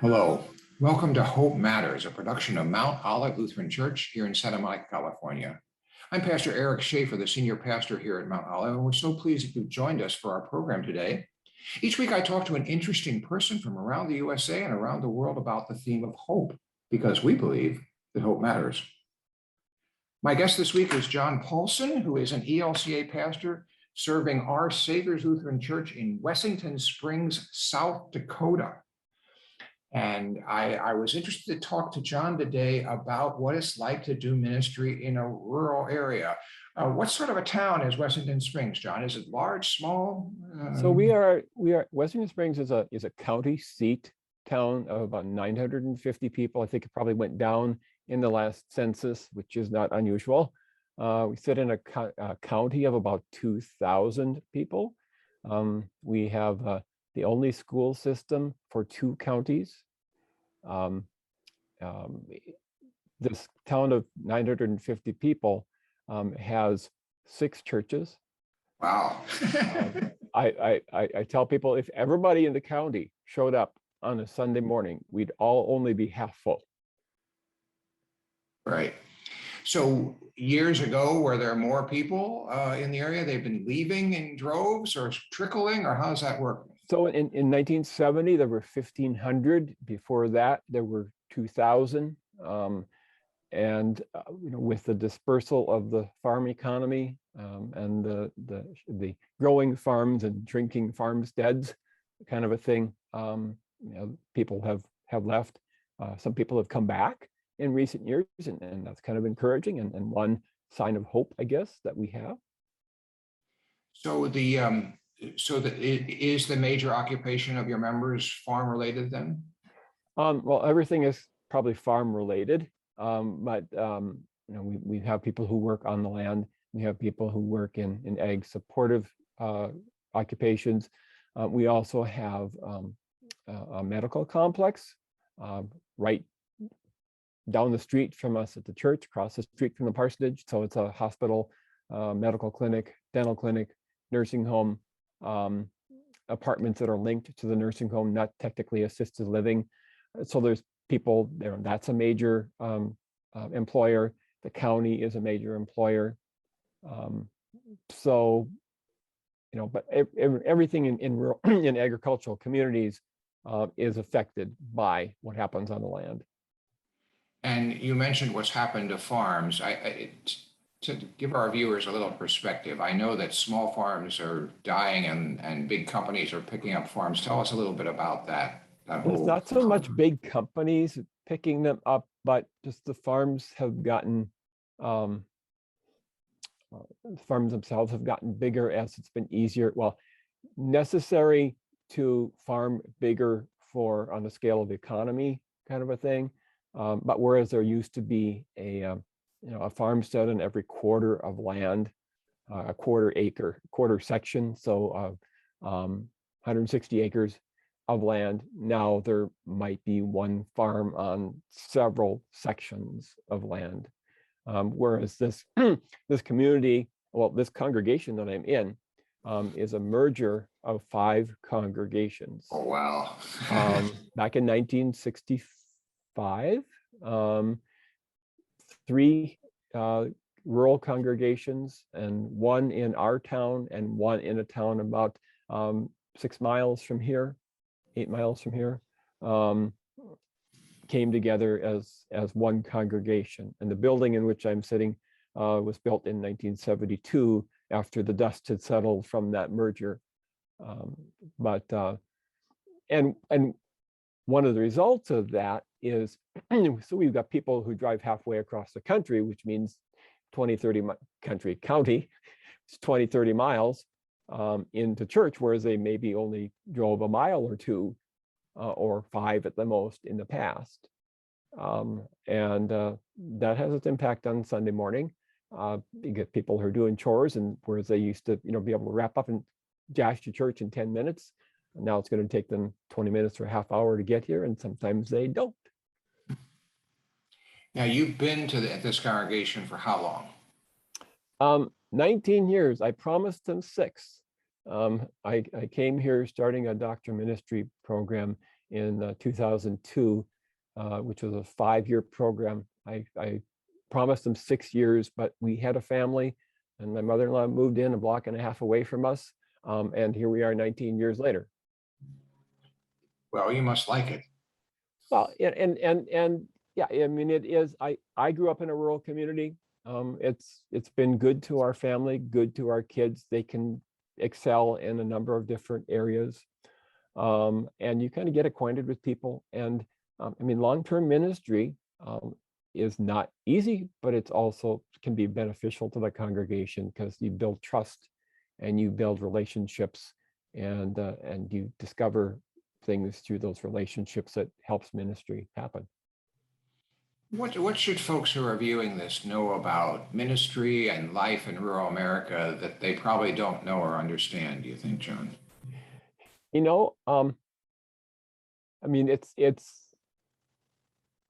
Hello, welcome to Hope Matters, a production of Mount Olive Lutheran Church here in Santa Monica, California. I'm Pastor Shafer, the senior pastor here at Mount Olive, and we're so pleased that you've joined us for our program today. Each week I talk to an interesting person from around the USA and around the world about the theme of hope, because we believe that hope matters. My guest this week is John Paulson, who is an ELCA pastor serving Our Savior's Lutheran Church in Wessington Springs, South Dakota. And I was interested to talk to John today about what it's like to do ministry in a rural area. What sort of a town is Wessington Springs, John? Is it large, small? So we are Wessington Springs is a county seat town of about 950 people. I think it probably went down in the last census, which is not unusual. We sit in a county of about 2,000 people. We have the only school system for 2 counties. This town of 950 people has 6 churches. Wow. I tell people if everybody in the county showed up on a Sunday morning, we'd all only be half full. Right. So years ago, were there more people in the area? They've been leaving in droves or trickling, or how does that work? So in 1970, there were 1,500. Before that, there were 2,000. And with the dispersal of the farm economy and the growing farms and drinking farmsteads, kind of a thing, people have left. Some people have come back in recent years, and that's kind of encouraging and one sign of hope, I guess, that we have. So is the major occupation of your members farm related then? Well, everything is probably farm related, but we have people who work on the land. We have people who work in ag supportive occupations. We also have a medical complex right down the street from us at the church, across the street from the parsonage. So it's a hospital, medical clinic, dental clinic, nursing home, apartments that are linked to the nursing home, not technically assisted living. So there's people there. That's a major employer. The county is a major employer. But everything in rural in agricultural communities is affected by what happens on the land. And you mentioned what's happened to farms. To give our viewers a little perspective, I know that small farms are dying and big companies are picking up farms. Tell us a little bit about that. It's not so much big companies picking them up, but just the farms have gotten, the farms themselves have gotten bigger as it's been easier. Well, necessary to farm bigger for on the scale of the economy kind of a thing. But whereas there used to be a farmstead in every quarter of land, a quarter section, so 160 acres of land. Now there might be one farm on several sections of land. Whereas this community, well, this congregation that I'm in, is a merger of 5 congregations. Oh, wow. Back in 1965. 3 rural congregations, and 1 in our town and 1 in a town about 6 miles from here, 8 miles from here, came together as one congregation. And the building in which I'm sitting was built in 1972 after the dust had settled from that merger. And one of the results of that is, so we've got people who drive halfway across the country, which means 30 county, it's 30 miles into church, whereas they maybe only drove a mile or 2 or 5 at the most in the past. And that has its impact on Sunday morning. You get people who are doing chores, and whereas they used to, be able to wrap up and dash to church in 10 minutes, now it's going to take them 20 minutes or a half hour to get here, and sometimes they don't. Now, you've been to this congregation for how long? 19 years. I promised them 6. I came here starting a doctor ministry program in 2002, which was a 5-year program. I promised them 6 years, but we had a family, and my mother-in-law moved in a block and a half away from us, and here we are 19 years later. Well, you must like it. Well, and yeah, I mean, it is. I grew up in a rural community. It's been good to our family, good to our kids. They can excel in a number of different areas, and you kind of get acquainted with people. And I mean, long-term ministry is not easy, but it's also can be beneficial to the congregation because you build trust and you build relationships, and you discover things through those relationships that helps ministry happen. What should folks who are viewing this know about ministry and life in rural America that they probably don't know or understand, do you think, John? You know, I mean, it's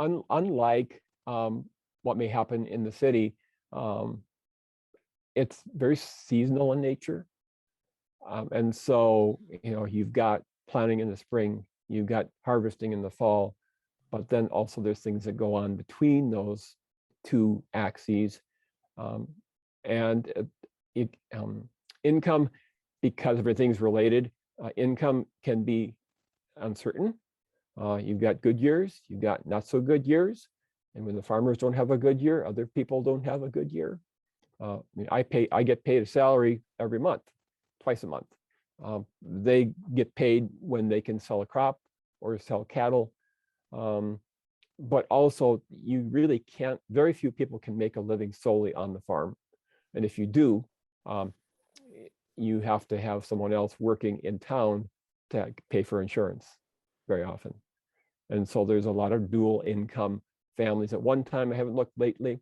unlike what may happen in the city. It's very seasonal in nature. And so, you know, you've got planting in the spring, you've got harvesting in the fall, but then also there's things that go on between those two axes. And income, because everything's related, income can be uncertain. You've got good years, you've got not so good years. And when the farmers don't have a good year, other people don't have a good year. I mean, I get paid a salary every month, twice a month. They get paid when they can sell a crop or sell cattle. But also you really can't, very few people can make a living solely on the farm. And if you do, you have to have someone else working in town to pay for insurance very often. And so there's a lot of dual income families. At one time, I haven't looked lately,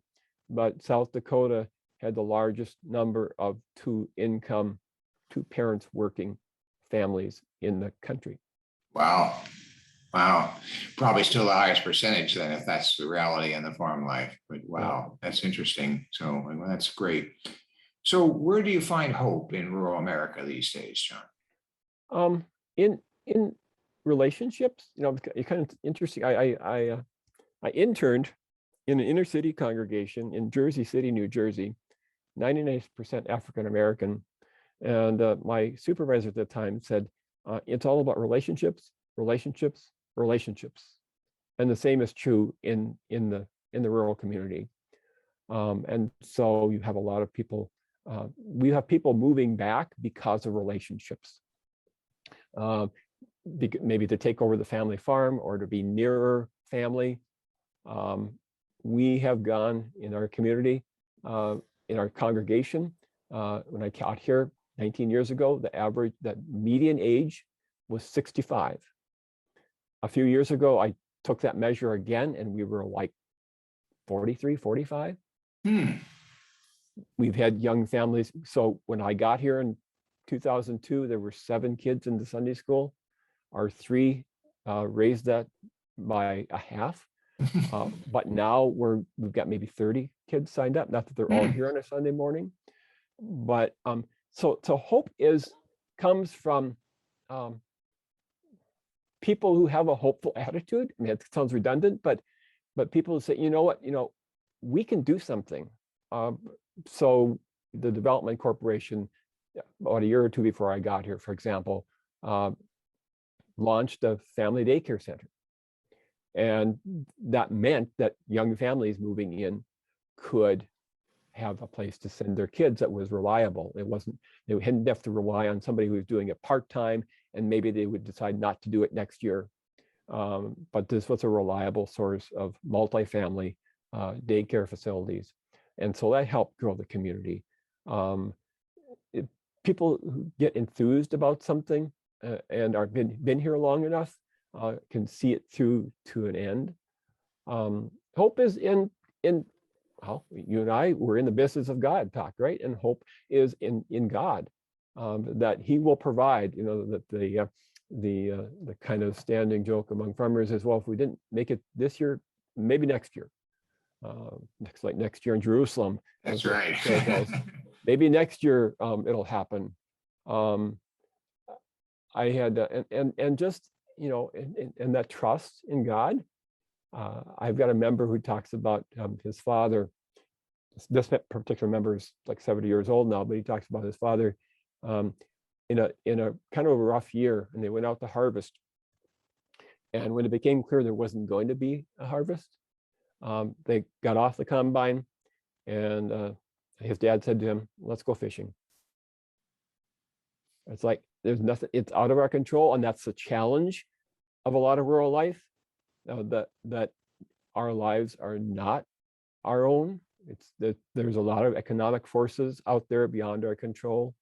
but South Dakota had the largest number of two parents working families in the country. Wow. Wow. Probably still the highest percentage then, if that's the reality in the farm life. But wow, that's interesting. So well, that's great. So where do you find hope in rural America these days, John? In relationships, you know, it's kind of interesting. I interned in an inner city congregation in Jersey City, New Jersey, 99% African American. And my supervisor at the time said, it's all about relationships, relationships, relationships. And the same is true in the rural community. And so you have a lot of people, we have people moving back because of relationships. Maybe to take over the family farm or to be nearer family. We have gone in our community, in our congregation, when I got here 19 years ago, that median age was 65. A few years ago, I took that measure again and we were like 43, 45. We've had young families. So when I got here in 2002, there were 7 kids in the Sunday school. Our 3 raised that by a half. But now we've got maybe 30 kids signed up. Not that they're all here on a Sunday morning, but so hope comes from people who have a hopeful attitude. I mean, it sounds redundant, but people who say, you know what, we can do something. So the Development Corporation, about a year or two before I got here, for example, launched a family daycare center. And that meant that young families moving in could have a place to send their kids that was reliable. They didn't have to rely on somebody who was doing it part-time, and maybe they would decide not to do it next year. But this was a reliable source of multifamily daycare facilities. And so that helped grow the community. People who get enthused about something and are been here long enough can see it through to an end. Hope is in well, you and I were in the business of God talk, right? And hope is in God, that He will provide. That the kind of standing joke among farmers is, well, if we didn't make it this year, maybe next year. Next year in Jerusalem. That's right. Maybe next year it'll happen. I had and just and that trust in God. I've got a member who talks about his father. This particular member is like 70 years old now, but he talks about his father in a kind of a rough year, and they went out to harvest. And when it became clear there wasn't going to be a harvest, they got off the combine, and his dad said to him, "Let's go fishing." It's like there's nothing, it's out of our control, and that's the challenge of a lot of rural life, that our lives are not our own. It's that there's a lot of economic forces out there beyond our control,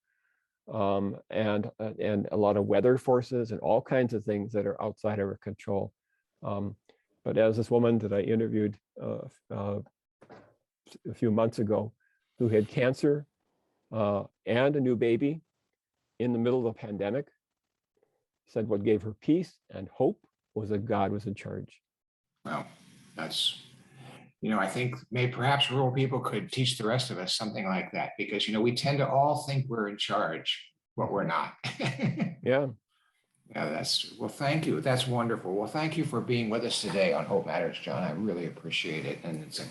and a lot of weather forces and all kinds of things that are outside of our control. But as this woman that I interviewed a few months ago, who had cancer and a new baby in the middle of a pandemic, said what gave her peace and hope was that God was in charge. Well, that's, I think maybe perhaps rural people could teach the rest of us something like that, because, we tend to all think we're in charge, but we're not. Yeah. Yeah, well, thank you. That's wonderful. Well, thank you for being with us today on Hope Matters, John. I really appreciate it. And it's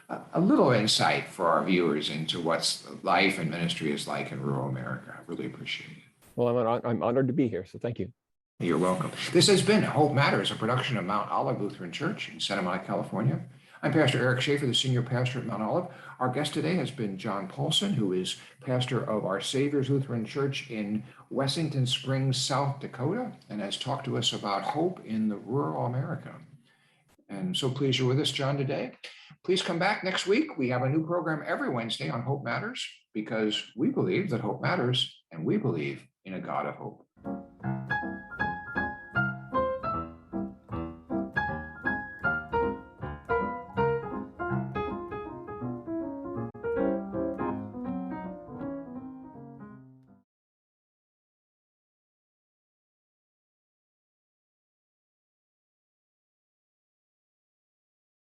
a little insight for our viewers into what life and ministry is like in rural America. I really appreciate it. Well, I'm honored to be here, so thank you. You're welcome. This has been Hope Matters, a production of Mount Olive Lutheran Church in Santa Monica, California. I'm Pastor Eric Shafer, the senior pastor at Mount Olive. Our guest today has been John Paulson, who is pastor of Our Savior's Lutheran Church in Wessington Springs, South Dakota, and has talked to us about hope in the rural America. And so pleased you're with us, John, today. Please come back next week. We have a new program every Wednesday on Hope Matters, because we believe that hope matters, and we believe in a God of hope.